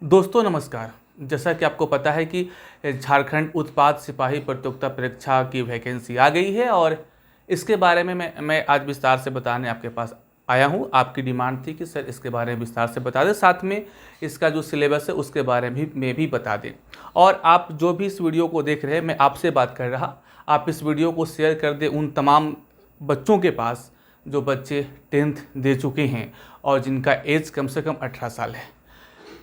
दोस्तों नमस्कार। जैसा कि आपको पता है कि झारखंड उत्पाद सिपाही प्रतियोगिता परीक्षा की वैकेंसी आ गई है और इसके बारे में मैं आज विस्तार से बताने आपके पास आया हूं। आपकी डिमांड थी कि सर इसके बारे में विस्तार से बता दें, साथ में इसका जो सिलेबस है उसके बारे में भी बता दें। और आप जो भी इस वीडियो को देख रहे हैं, मैं आपसे बात कर रहा, आप इस वीडियो को शेयर कर दें उन तमाम बच्चों के पास जो बच्चे 10th दे चुके हैं और जिनका एज कम से कम 18 साल है।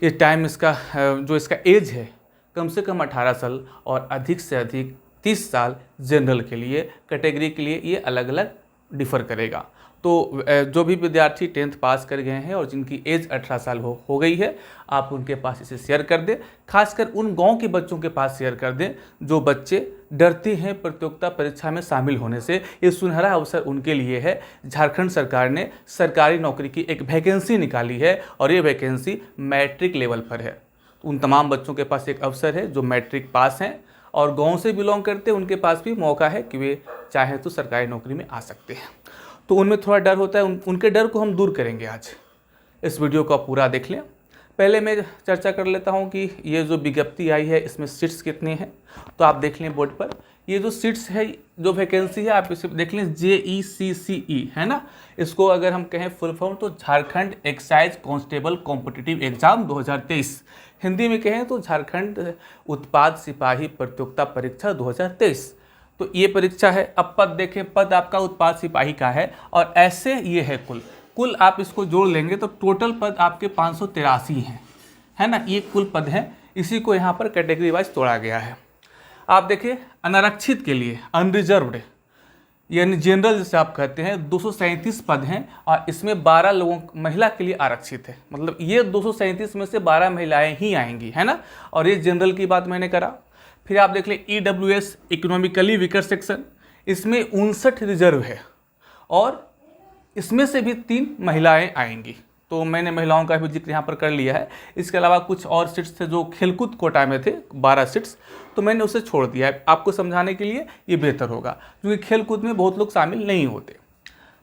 ये टाइम इसका जो इसका एज है कम से कम 18 साल और अधिक से अधिक 30 साल जनरल के लिए, कैटेगरी के लिए ये अलग अलग डिफ़र करेगा। तो जो भी विद्यार्थी 10th पास कर गए हैं और जिनकी एज 18 साल हो गई है, आप उनके पास इसे शेयर कर दें। खासकर उन गांव के बच्चों के पास शेयर कर दें जो बच्चे डरते हैं प्रतियोगिता परीक्षा में शामिल होने से। ये सुनहरा अवसर उनके लिए है। झारखंड सरकार ने सरकारी नौकरी की एक वैकेंसी निकाली है और ये वैकेंसी मैट्रिक लेवल पर है। उन तमाम बच्चों के पास एक अवसर है जो मैट्रिक पास हैं और गाँव से बिलोंग करते हैं, उनके पास भी मौका है कि वे चाहें तो सरकारी नौकरी में आ सकते हैं। तो उनमें थोड़ा डर होता है, उनके डर को हम दूर करेंगे आज। इस वीडियो को आप पूरा देख लें। पहले मैं चर्चा कर लेता हूं कि ये जो विज्ञप्ति आई है इसमें सीट्स कितनी हैं। तो आप देख लें बोर्ड पर, ये जो सीट्स है, जो वैकेंसी है, आप इसे देख लें JECCE है ना। इसको अगर हम कहें फुल फॉर्म तो Jharkhand excise constable competitive exam 2023। Hindi में कहें तो झारखंड उत्पाद सिपाही प्रतियोगिता परीक्षा 2023। तो ये परीक्षा है। अब पद देखें, पद आपका उत्पाद सिपाही का है और ऐसे ये है कुल आप इसको जोड़ लेंगे तो टोटल पद आपके 583 हैं, है ना। ये कुल पद हैं, इसी को यहाँ पर कैटेगरी वाइज तोड़ा गया है। आप देखिए, अनारक्षित के लिए अनरिजर्व्ड यानी जनरल जिसे आप कहते हैं 237 पद हैं और इसमें 12 लोगों महिला के लिए आरक्षित है। मतलब ये 237 में से 12 महिलाएं ही आएंगी, है ना। और ये जनरल की बात मैंने करा। फिर आप देख लें EWS इकोनॉमिकली वीकर सेक्शन, इसमें 59 रिजर्व है और इसमें से भी 3 महिलाएं आएंगी। तो मैंने महिलाओं का भी जिक्र यहाँ पर कर लिया है। इसके अलावा कुछ और सीट्स थे जो खेलकूद कोटा में थे, 12 सीट्स, तो मैंने उसे छोड़ दिया है। आपको समझाने के लिए ये बेहतर होगा क्योंकि खेलकूद में बहुत लोग शामिल नहीं होते।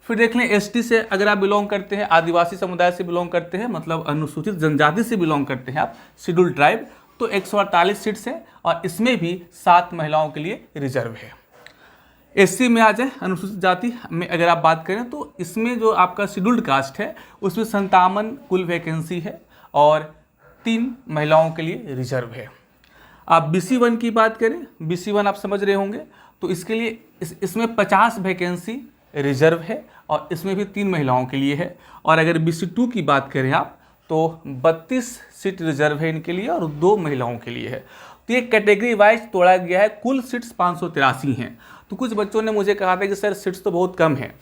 फिर देख लें ST से अगर आप बिलोंग करते हैं, आदिवासी समुदाय से बिलोंग करते हैं, मतलब अनुसूचित जनजाति से बिलोंग करते हैं आप, शेड्यूल्ड ट्राइब, तो 148 सीट्स हैं और इसमें भी 7 महिलाओं के लिए रिजर्व है। SC में आ जाए, अनुसूचित जाति में अगर आप बात करें तो इसमें जो आपका शेड्यूल्ड कास्ट है उसमें 57 कुल वैकेंसी है और 3 महिलाओं के लिए रिजर्व है। आप BC1 की बात करें, BC1 आप समझ रहे होंगे, तो इसके लिए इसमें 50 वैकेंसी रिजर्व है और इसमें भी 3 महिलाओं के लिए है। और अगर BC2 की बात करें आप तो 32 सीट रिजर्व है इनके लिए और 2 महिलाओं के लिए है। तो ये कैटेगरी वाइज तोड़ा गया है। कुल सीट्स 583 हैं। तो कुछ बच्चों ने मुझे कहा था कि सर सीट्स तो बहुत कम है।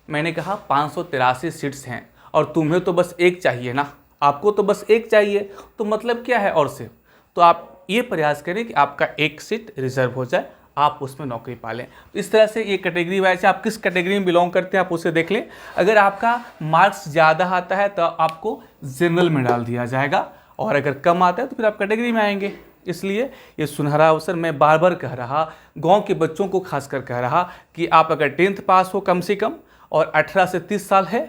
मैंने कहा 583 सीट्स हैं और तुम्हें तो बस एक चाहिए ना, आपको तो बस एक चाहिए, तो मतलब क्या है और से। तो आप ये प्रयास करें कि आपका एक सीट रिजर्व हो जाए, आप उसमें नौकरी पालें। तो इस तरह से ये कैटेगरी वाइज है। आप किस कैटेगरी में बिलोंग करते हैं आप उसे देख लें। अगर आपका मार्क्स ज़्यादा आता है तो आपको जनरल में डाल दिया जाएगा और अगर कम आता है तो फिर आप कैटेगरी में आएंगे। इसलिए ये सुनहरा अवसर मैं बार बार कह रहा, गांव के बच्चों को खासकर कह रहा कि आप अगर 10th पास हो कम से कम और 18 से 30 साल है,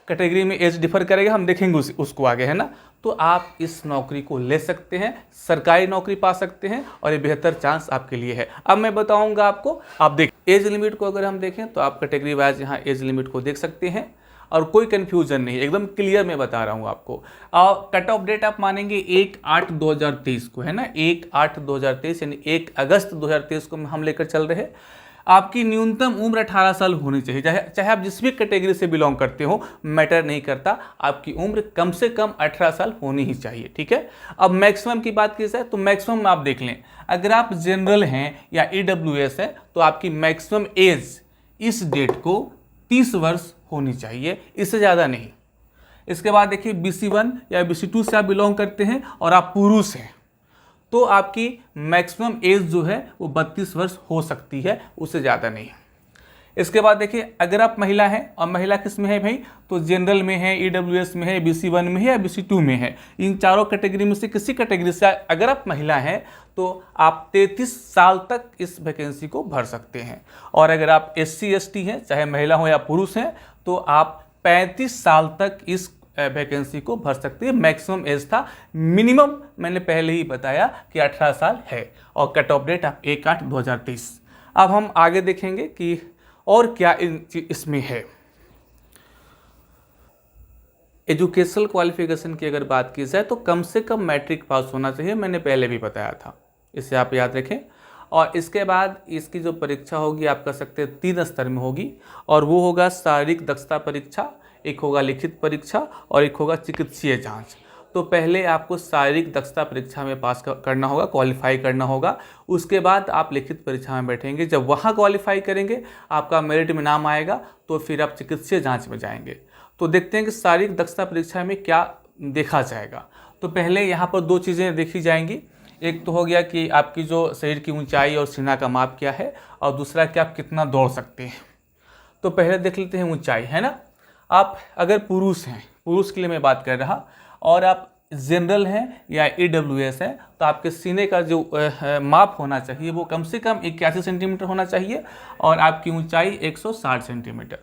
कैटेगरी में एज डिफर करेगा, हम देखेंगे उसको आगे, है ना। तो आप इस नौकरी को ले सकते हैं, सरकारी नौकरी पा सकते हैं और ये बेहतर चांस आपके लिए है। अब मैं बताऊंगा आपको, आप देख एज लिमिट को अगर हम देखें तो आप कैटेगरी वाइज यहाँ एज लिमिट को देख सकते हैं और कोई कन्फ्यूजन नहीं, एकदम क्लियर मैं बता रहा हूँ आपको। और कट ऑफ डेट आप मानेंगे 1/8/2023 को, है ना। 1/8/2023 यानी 1 अगस्त 2023 को हम लेकर चल रहे हैं। आपकी न्यूनतम उम्र 18 साल होनी चाहिए, चाहे आप जिस भी कैटेगरी से बिलोंग करते हो, मैटर नहीं करता, आपकी उम्र कम से कम 18 साल होनी ही चाहिए, ठीक है। अब मैक्सिमम की बात की जाए तो मैक्सिमम आप देख लें, अगर आप जनरल हैं या EWS है तो आपकी मैक्सिमम एज इस डेट को 30 वर्ष होनी चाहिए, इससे ज़्यादा नहीं। इसके बाद देखिए BC1 या BC2 से आप बिलोंग करते हैं और आप पुरुष हैं तो आपकी मैक्सिमम एज जो है वो 32 वर्ष हो सकती है, उससे ज़्यादा नहीं। इसके बाद देखिए, अगर आप महिला हैं, और महिला किस में है भाई, तो जनरल में है, EWS में है, BC1 में है या BC2 में है। इन चारों कैटेगरी में से किसी कैटेगरी से अगर आप महिला हैं तो आप 33 साल तक इस वैकेंसी को भर सकते हैं। और अगर आप SC ST हैं, चाहे महिला हो या पुरुष हैं, तो आप 35 साल तक इस वैकेंसी को भर सकती है। मैक्सिमम एज था, मिनिमम मैंने पहले ही बताया कि 18 साल है, और कट ऑफ डेट आप 1/8/2023। अब हम आगे देखेंगे कि और क्या इसमें है। एजुकेशनल क्वालिफिकेशन की अगर बात की जाए तो कम से कम मैट्रिक पास होना चाहिए, मैंने पहले भी बताया था, इसे आप याद रखें। और इसके बाद इसकी जो परीक्षा होगी आप कह सकते हैं 3 स्तर में होगी, और वो होगा शारीरिक दक्षता परीक्षा, एक होगा लिखित परीक्षा और एक होगा चिकित्सीय जांच। तो पहले आपको शारीरिक दक्षता परीक्षा में पास करना होगा, क्वालिफाई करना होगा। उसके बाद आप लिखित परीक्षा में बैठेंगे, जब वहाँ क्वालिफाई करेंगे, आपका मेरिट में नाम आएगा, तो फिर आप चिकित्सीय जाँच में जाएंगे। तो देखते हैं कि शारीरिक दक्षता परीक्षा में क्या देखा जाएगा। तो पहले यहाँ पर 2 चीज़ें देखी जाएंगी। एक तो हो गया कि आपकी जो शरीर की ऊंचाई और सीना का माप क्या है, और दूसरा कि आप कितना दौड़ सकते हैं। तो पहले देख लेते हैं ऊंचाई, है ना। आप अगर पुरुष हैं, पुरुष के लिए मैं बात कर रहा, और आप जनरल हैं या EWS हैं, तो आपके सीने का जो माप होना चाहिए वो कम से कम 81 सेंटीमीटर होना चाहिए, और आपकी ऊंचाई 160 सेंटीमीटर।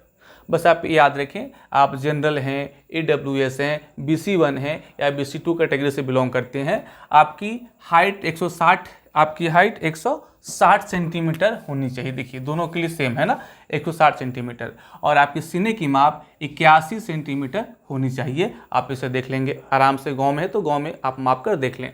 बस आप याद रखें, आप जनरल हैं, EWS हैं, BC1 हैं या BC2 कैटेगरी से बिलोंग करते हैं, आपकी हाइट 160 सेंटीमीटर होनी चाहिए। देखिए दोनों के लिए सेम है ना, 160 सेंटीमीटर, और आपकी सीने की माप 81 सेंटीमीटर होनी चाहिए। आप इसे देख लेंगे आराम से, गाँव में है तो गाँव में आप माप कर देख लें।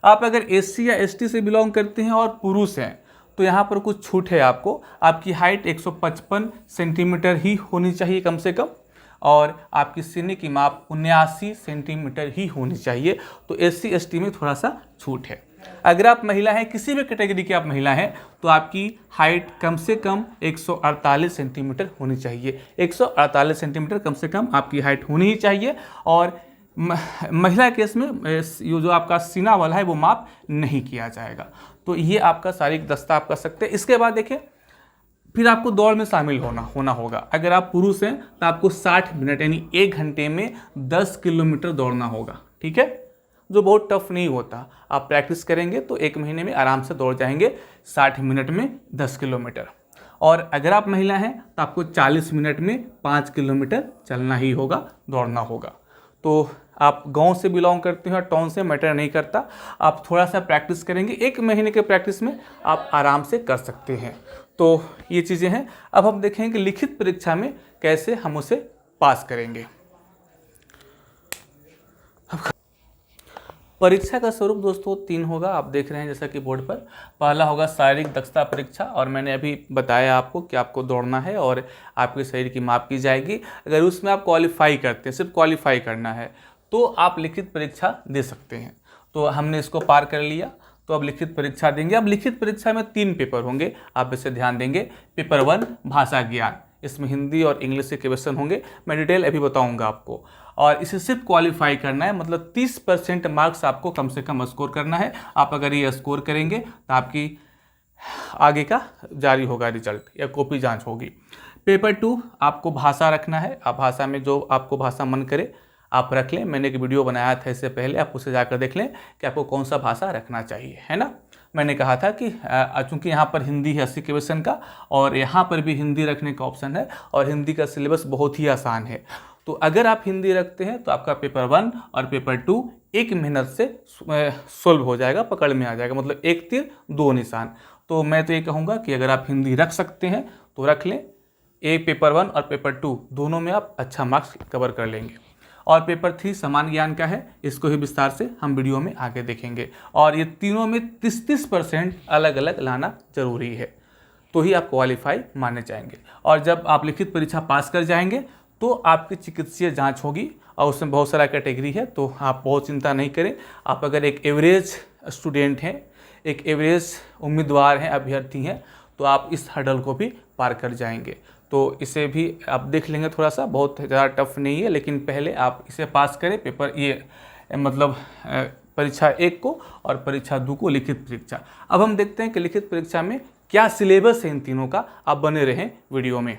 आप अगर SC या ST से बिलोंग करते हैं और पुरुष हैं, तो यहाँ पर कुछ छूट है आपको। आपकी हाइट 155 सेंटीमीटर ही होनी चाहिए कम से कम, और आपकी सीने की माप 79 सेंटीमीटर ही होनी चाहिए। तो SC ST में थोड़ा सा छूट है। अगर आप महिला हैं, किसी भी कैटेगरी की आप महिला हैं, तो आपकी हाइट कम से कम 148 सेंटीमीटर होनी चाहिए। 148 सेंटीमीटर कम से कम आपकी हाइट होनी ही चाहिए। और महिला केस में ये जो आपका सीना वाला है वो माप नहीं किया जाएगा। तो ये आपका शारीरिक दक्षता आप कर सकते हैं। इसके बाद देखिए, फिर आपको दौड़ में शामिल होना होगा। अगर आप पुरुष हैं तो आपको 60 मिनट यानी 1 घंटे में 10 किलोमीटर दौड़ना होगा, ठीक है, जो बहुत टफ नहीं होता। आप प्रैक्टिस करेंगे तो 1 महीने में आराम से दौड़ जाएंगे 60 मिनट में 10 किलोमीटर। और अगर आप महिला हैं तो आपको 40 मिनट में 5 किलोमीटर चलना ही होगा, दौड़ना होगा। तो आप गांव से बिलोंग करते हो, टाउन से, मैटर नहीं करता। आप थोड़ा सा प्रैक्टिस करेंगे, 1 महीने के प्रैक्टिस में आप आराम से कर सकते हैं। तो ये चीज़ें हैं। अब हम देखेंगे कि लिखित परीक्षा में कैसे हम उसे पास करेंगे। परीक्षा का स्वरूप दोस्तों 3 होगा, आप देख रहे हैं जैसा कि बोर्ड पर। पहला होगा शारीरिक दक्षता परीक्षा, और मैंने अभी बताया आपको कि आपको दौड़ना है और आपके शरीर की माप की जाएगी। अगर उसमें आप क्वालिफाई करते हैं, सिर्फ क्वालिफाई करना है, तो आप लिखित परीक्षा दे सकते हैं। तो हमने इसको पार कर लिया, तो अब लिखित परीक्षा देंगे। अब लिखित परीक्षा में 3 पेपर होंगे, आप इसे ध्यान देंगे। पेपर 1 भाषा ज्ञान, इसमें हिंदी और इंग्लिश के क्वेश्चन होंगे, मैं डिटेल अभी बताऊंगा आपको। और इसे सिर्फ क्वालिफाई करना है, मतलब 30% मार्क्स आपको कम से कम स्कोर करना है। आप अगर ये स्कोर करेंगे तो आपकी आगे का जारी होगा रिजल्ट या कॉपी जांच होगी। पेपर 2 आपको भाषा रखना है। आप भाषा में जो आपको भाषा मन करे आप रख लें। मैंने एक वीडियो बनाया था इससे पहले, आप उसे जाकर देख लें कि आपको कौन सा भाषा रखना चाहिए, है ना। मैंने कहा था कि चूँकि यहाँ पर हिंदी है 80 क्वेश्चन का, और यहाँ पर भी हिंदी रखने का ऑप्शन है, और हिंदी का सिलेबस बहुत ही आसान है। तो अगर आप हिंदी रखते हैं तो आपका पेपर 1 और पेपर 2 1 मिनट से सोल्व हो जाएगा, पकड़ में आ जाएगा, मतलब 1 तीर 2 निशान। तो मैं तो ये कहूँगा कि अगर आप हिंदी रख सकते हैं तो रख लें। पेपर 1 और पेपर 2 दोनों में आप अच्छा मार्क्स कवर कर लेंगे। और पेपर 3 सामान्य ज्ञान का है, इसको ही विस्तार से हम वीडियो में आगे देखेंगे। और ये तीनों में 30-30% अलग अलग लाना जरूरी है, तो ही आप क्वालिफाई माने जाएंगे। और जब आप लिखित परीक्षा पास कर जाएंगे तो आपकी चिकित्सीय जांच होगी, और उसमें बहुत सारा कैटेगरी है, तो आप बहुत चिंता नहीं करें। आप अगर एक एवरेज स्टूडेंट हैं, एक एवरेज उम्मीदवार हैं, अभ्यर्थी हैं, तो आप इस हर्डल को भी पार कर जाएंगे। तो इसे भी आप देख लेंगे, थोड़ा सा बहुत ज़्यादा टफ नहीं है, लेकिन पहले आप इसे पास करें। पेपर ये मतलब परीक्षा 1 को और परीक्षा 2 को लिखित परीक्षा। अब हम देखते हैं कि लिखित परीक्षा में क्या सिलेबस है इन तीनों का। आप बने रहें वीडियो में।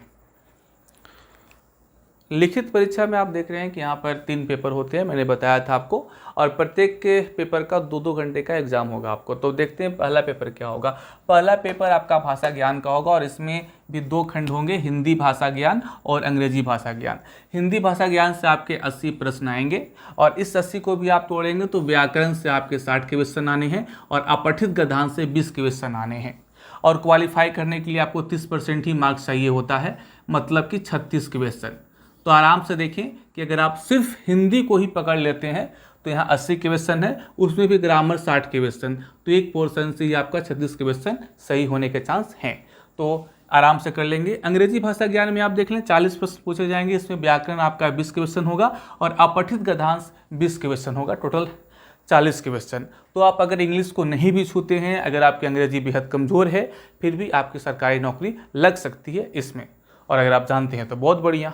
लिखित परीक्षा में आप देख रहे हैं कि यहाँ पर 3 पेपर होते हैं, मैंने बताया था आपको, और प्रत्येक के पेपर का 2-2 घंटे का एग्जाम होगा आपको। तो देखते हैं पहला पेपर क्या होगा। पहला पेपर आपका भाषा ज्ञान का होगा और इसमें भी 2 खंड होंगे, हिंदी भाषा ज्ञान और अंग्रेजी भाषा ज्ञान। हिंदी भाषा ज्ञान से आपके 80 प्रश्न आएंगे और इस 80 को भी आप तोड़ेंगे तो व्याकरण से आपके 60 के क्वेश्चन आने हैं और अपठित गद्यांश से 20 के क्वेश्चन आने हैं। और क्वालिफाई करने के लिए आपको 30% ही मार्क्स चाहिए होता है, मतलब कि 36 क्वेश्चन। तो आराम से देखें कि अगर आप सिर्फ हिंदी को ही पकड़ लेते हैं तो यहाँ 80 क्वेश्चन है, उसमें भी ग्रामर 60 क्वेश्चन, तो एक पोर्शन से ही आपका 36 क्वेश्चन सही होने के चांस हैं। तो आराम से कर लेंगे। अंग्रेजी भाषा ज्ञान में आप देख लें 40 प्रश्न पूछे जाएंगे, इसमें व्याकरण आपका 20 क्वेश्चन होगा और अपठित गद्यांश 20 क्वेश्चन होगा, टोटल 40 क्वेश्चन। तो आप अगर इंग्लिश को नहीं भी छूते हैं, अगर आपकी अंग्रेजी बेहद कमज़ोर है, फिर भी आपकी सरकारी नौकरी लग सकती है इसमें, और अगर आप जानते हैं तो बहुत बढ़िया।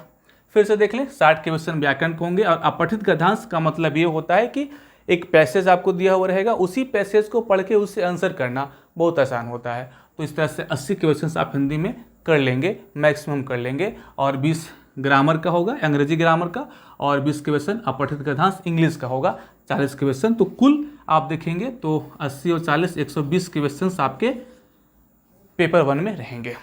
फिर से देख लें, 60 क्वेश्चन व्याकरण के होंगे और अपठित गद्यांश का मतलब ये होता है कि एक पैसेज आपको दिया हुआ रहेगा, उसी पैसेज को पढ़ के उससे आंसर करना बहुत आसान होता है। तो इस तरह से 80 क्वेश्चन आप हिंदी में कर लेंगे, मैक्सिमम कर लेंगे, और 20 ग्रामर का होगा, अंग्रेजी ग्रामर का, और 20 क्वेश्चन अपठित गद्यांश इंग्लिश का होगा, 40 क्वेश्चन। तो कुल आप देखेंगे तो 80 और 40 120 क्वेश्चन आपके पेपर 1 में रहेंगे।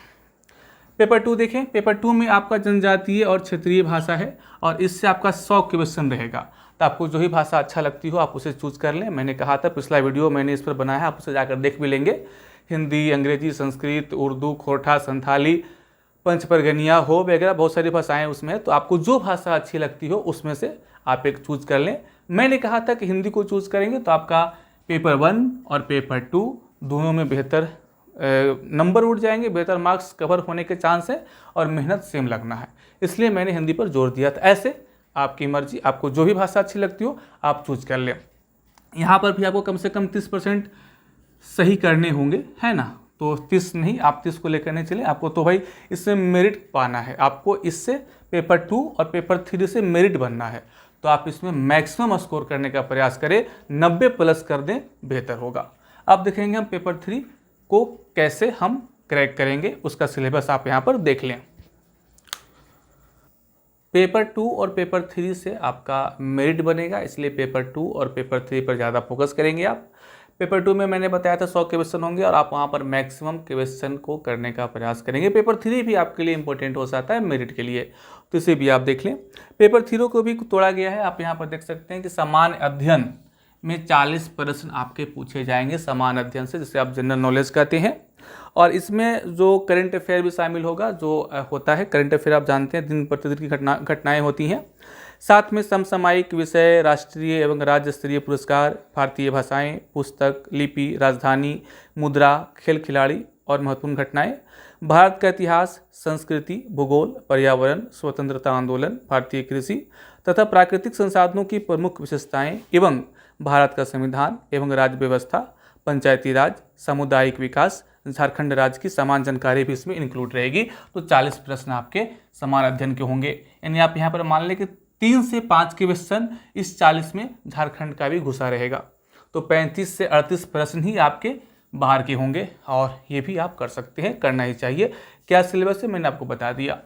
पेपर 2 देखें, पेपर 2 में आपका जनजातीय और क्षेत्रीय भाषा है और इससे आपका 100 क्वेश्चन रहेगा। तो आपको जो ही भाषा अच्छा लगती हो आप उसे चूज कर लें। मैंने कहा था, पिछला वीडियो मैंने इस पर बनाया है, आप उसे जाकर देख भी लेंगे। हिंदी, अंग्रेजी, संस्कृत, उर्दू, खोरठा, संथाली, पंचपरगनिया हो वगैरह बहुत सारी भाषाएं उसमें है। तो आपको जो भाषा अच्छी लगती हो उसमें से आप एक चूज कर लें। मैंने कहा था कि हिंदी को चूज करेंगे तो आपका पेपर 1 और पेपर 2 दोनों में बेहतर नंबर उठ जाएंगे, बेहतर मार्क्स कवर होने के चांस है और मेहनत सेम लगना है, इसलिए मैंने हिंदी पर जोर दिया था। ऐसे आपकी मर्जी, आपको जो भी भाषा अच्छी लगती हो आप चूज कर लें। यहाँ पर भी आपको कम से कम 30% सही करने होंगे, है ना। तो 30 नहीं, आप 30 को लेकर नहीं चले, आपको तो भाई इससे मेरिट पाना है, आपको इससे पेपर 2 और पेपर 3 से मेरिट बनना है। तो आप इसमें मैक्सिमम स्कोर करने का प्रयास करें, 90 प्लस कर दें, बेहतर होगा। अब देखेंगे हम पेपर 3 को कैसे हम क्रैक करेंगे, उसका सिलेबस आप यहाँ पर देख लें। पेपर 2 और पेपर 3 से आपका मेरिट बनेगा, इसलिए पेपर 2 और पेपर 3 पर ज़्यादा फोकस करेंगे आप। पेपर 2 में मैंने बताया था 100 क्वेश्चन होंगे और आप वहाँ पर मैक्सिमम क्वेश्चन को करने का प्रयास करेंगे। पेपर 3 भी आपके लिए इंपॉर्टेंट हो जाता है मेरिट के लिए, तो इसे भी आप देख लें। पेपर 3 को भी तोड़ा गया है, आप यहाँ पर देख सकते हैं कि सामान्य अध्ययन में 40 प्रश्न आपके पूछे जाएंगे, सामान्य अध्ययन से, जिसे आप जनरल नॉलेज कहते हैं। और इसमें जो करंट अफेयर भी शामिल होगा, जो होता है करंट अफेयर आप जानते हैं, दिन प्रतिदिन की घटनाएं होती हैं। साथ में समसामयिक विषय, राष्ट्रीय एवं राज्य स्तरीय पुरस्कार, भारतीय भाषाएं, पुस्तक, लिपि, राजधानी, मुद्रा, खेल खिलाड़ी और महत्वपूर्ण घटनाएं, भारत का इतिहास, संस्कृति, भूगोल, पर्यावरण, स्वतंत्रता आंदोलन, भारतीय कृषि तथा प्राकृतिक संसाधनों की प्रमुख विशेषताएं एवं भारत का संविधान एवं राज्य व्यवस्था, पंचायती राज, सामुदायिक विकास, झारखंड राज्य की समान जानकारी भी इसमें इंक्लूड रहेगी। तो 40 प्रश्न आपके समान अध्ययन के होंगे, यानी आप यहाँ पर मान लें कि 3 से 5 क्वेश्चन इस 40 में झारखंड का भी घुसा रहेगा। तो 35 से 38 प्रश्न ही आपके बाहर के होंगे और ये भी आप कर सकते हैं, करना ही चाहिए। क्या सिलेबस है मैंने आपको बता दिया।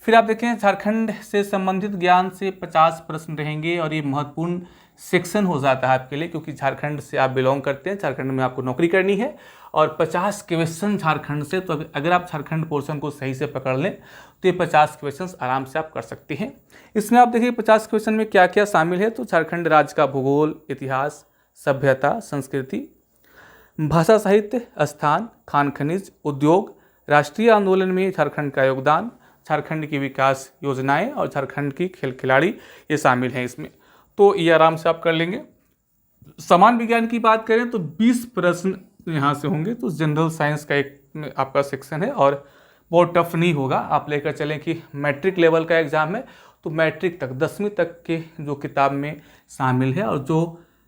फिर आप देखें, झारखंड से संबंधित ज्ञान से 50 प्रश्न रहेंगे और ये महत्वपूर्ण सेक्शन हो जाता है आपके लिए, क्योंकि झारखंड से आप बिलोंग करते हैं, झारखंड में आपको नौकरी करनी है और 50 क्वेश्चन झारखंड से। तो अगर आप झारखंड पोर्शन को सही से पकड़ लें तो ये 50 क्वेश्चन आराम से आप कर सकते हैं। इसमें आप देखिए 50 क्वेश्चन में क्या क्या शामिल है। तो झारखंड राज्य का भूगोल, इतिहास, सभ्यता, संस्कृति, भाषा साहित्य, स्थान, खान खनिज, उद्योग, राष्ट्रीय आंदोलन में झारखंड का योगदान, झारखंड की विकास योजनाएं और झारखंड की खेल खिलाड़ी, ये शामिल हैं इसमें। तो ये आराम से आप कर लेंगे। समान विज्ञान की बात करें तो 20 प्रश्न यहाँ से होंगे। तो जनरल साइंस का एक आपका सेक्शन है और बहुत टफ नहीं होगा। आप लेकर चलें कि मैट्रिक लेवल का एग्जाम है तो मैट्रिक तक 10वीं तक के जो किताब में शामिल है और जो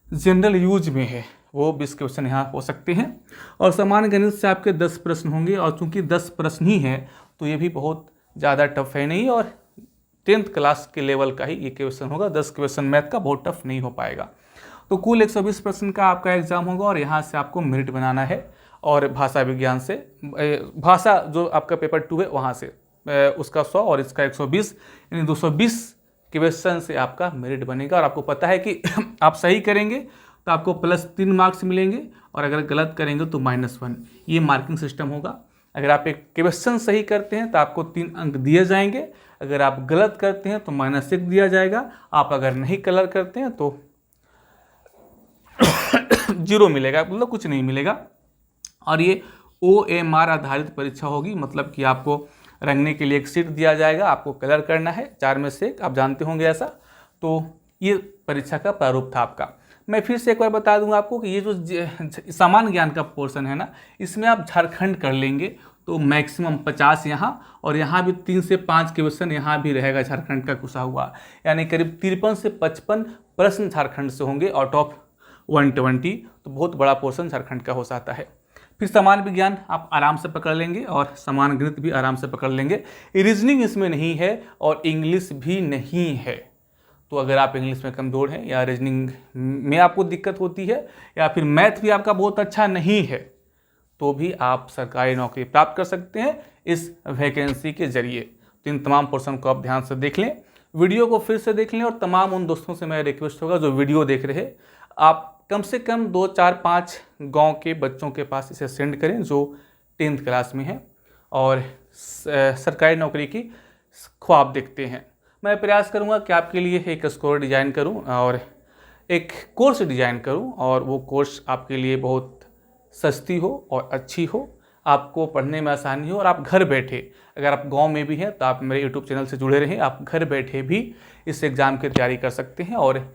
जनरल यूज में है वो 20 क्वेश्चन यहाँ हो सकते हैं। और सामान्य गणित से आपके 10 प्रश्न होंगे और चूंकि 10 प्रश्न ही है तो ये भी बहुत ज़्यादा टफ है नहीं, और 10th क्लास के लेवल का ही ये क्वेश्चन होगा। 10 क्वेश्चन मैथ का बहुत टफ नहीं हो पाएगा। तो कुल 120 प्रश्न का आपका एग्जाम होगा और यहाँ से आपको मेरिट बनाना है। और भाषा विज्ञान से, भाषा जो आपका पेपर 2 है वहाँ से उसका 100 और इसका 120, यानी 220 क्वेश्चन से आपका मेरिट बनेगा। और आपको पता है कि आप सही करेंगे तो आपको +3 मार्क्स मिलेंगे और अगर गलत करेंगे तो -1। ये मार्किंग सिस्टम होगा। अगर आप एक क्वेश्चन सही करते हैं तो आपको 3 अंक दिए जाएंगे, अगर आप गलत करते हैं तो -1 दिया जाएगा, आप अगर नहीं कलर करते हैं तो 0 मिलेगा, मतलब कुछ नहीं मिलेगा। और ये OMR आधारित परीक्षा होगी, मतलब कि आपको रंगने के लिए एक शीट दिया जाएगा, आपको कलर करना है 4 में से 1, आप जानते होंगे ऐसा। तो ये परीक्षा का प्रारूप था आपका। मैं फिर से एक बार बता दूंगा आपको कि ये जो सामान्य ज्ञान का पोर्शन है ना, इसमें आप झारखंड कर लेंगे तो मैक्सिमम 50 यहाँ, और यहाँ भी 3 से 5 क्वेश्चन यहाँ भी रहेगा झारखंड का घुसा हुआ, यानी करीब 53 से 55 प्रश्न झारखंड से होंगे आउट ऑफ 120। तो बहुत बड़ा पोर्शन झारखंड का हो जाता है। फिर समान विज्ञान आप आराम से पकड़ लेंगे और समान गणित भी आराम से पकड़ लेंगे। रीजनिंग इसमें नहीं है और इंग्लिश भी नहीं है। तो अगर आप इंग्लिश में कमज़ोर हैं या रीजनिंग में आपको दिक्कत होती है या फिर मैथ भी आपका बहुत अच्छा नहीं है, तो भी आप सरकारी नौकरी प्राप्त कर सकते हैं इस वैकेंसी के जरिए। तो इन तमाम पोर्शन को आप ध्यान से देख लें, वीडियो को फिर से देख लें, और तमाम उन दोस्तों से मेरा रिक्वेस्ट होगा जो वीडियो देख रहे हैं, आप कम से कम 2, 4, 5 गांव के बच्चों के पास इसे सेंड करें जो 10th क्लास में हैं और सरकारी नौकरी की ख्वाब देखते हैं। मैं प्रयास करूंगा कि आपके लिए एक स्कोर डिज़ाइन करूं और एक कोर्स डिज़ाइन करूं, और वो कोर्स आपके लिए बहुत सस्ती हो और अच्छी हो, आपको पढ़ने में आसानी हो, और आप घर बैठे, अगर आप गांव में भी हैं तो आप मेरे यूट्यूब चैनल से जुड़े रहें, आप घर बैठे भी इस एग्ज़ाम की तैयारी कर सकते हैं और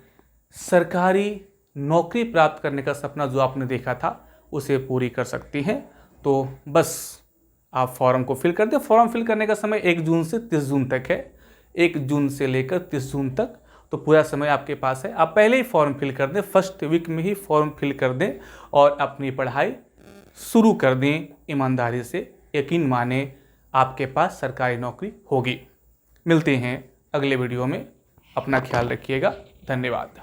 सरकारी नौकरी प्राप्त करने का सपना जो आपने देखा था उसे पूरी कर सकती हैं। तो बस आप फॉर्म को फिल कर दें। फॉर्म फिल करने का समय 1 जून से 30 जून तक है, 1 जून से लेकर 30 जून तक, तो पूरा समय आपके पास है। आप पहले ही फॉर्म फिल कर दें, फर्स्ट वीक में ही फॉर्म फिल कर दें और अपनी पढ़ाई शुरू कर दें ईमानदारी से। यकीन माने आपके पास सरकारी नौकरी होगी। मिलते हैं अगले वीडियो में, अपना ख्याल रखिएगा। धन्यवाद।